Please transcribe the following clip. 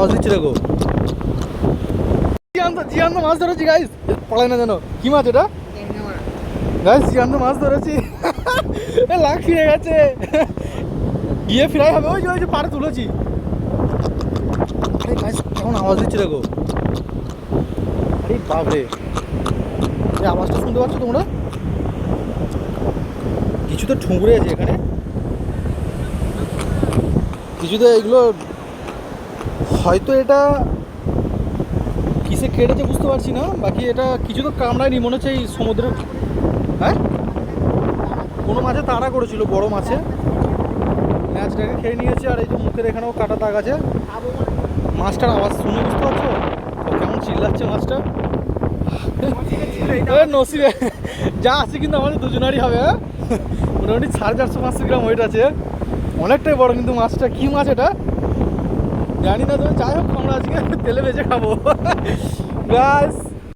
আওয়াজ দিচ্ছে দেখো। জিয়ান্ত মাছ ধরেছি গাইস, পড়ায় না জানো কি মাছ এটা গাইস, জিয়ান্ত মাছ ধরেছি। লাখ ফিরে গেছে, গিয়ে ফ্রাই হবে। ওই যে পাড়ে তুলেছি। আরে গাইস কেমন আওয়াজ দিচ্ছে দেখো। আরে বাপরে, এই আওয়াজটা শুনতে পাচ্ছ তোমরা? কিছু তো ঠুংরে আছে এখানে, কিছুতে এগুলো হয়তো এটা কিসে কেটেছে বুঝতে পারছি না। বাকি এটা কিছু তো কামড়ায়নি মনে হচ্ছে এই সমুদ্রের। হ্যাঁ, কোনো মাছে তাড়া করেছিল, বড় মাছে ম্যাচটাকে খেয়ে নিয়েছে। আর এই যে মুখের এখানেও কাটা দাগ আছে। মাছটার আওয়াজ শুনে বুঝতে পারছো কেমন চিল্লাচ্ছে মাছটা। নসিবে যা আছে কিন্তু আমাদের দুজনারই হবে। হ্যাঁ, মোটামুটি 450-500 গ্রাম ওয়েট আছে, অনেকটাই বড় কিন্তু মাছটা। কি মাছ এটা জানি না, তো যাই হোক আমরা আজকে তেলে ভেজে খাবো গাইস।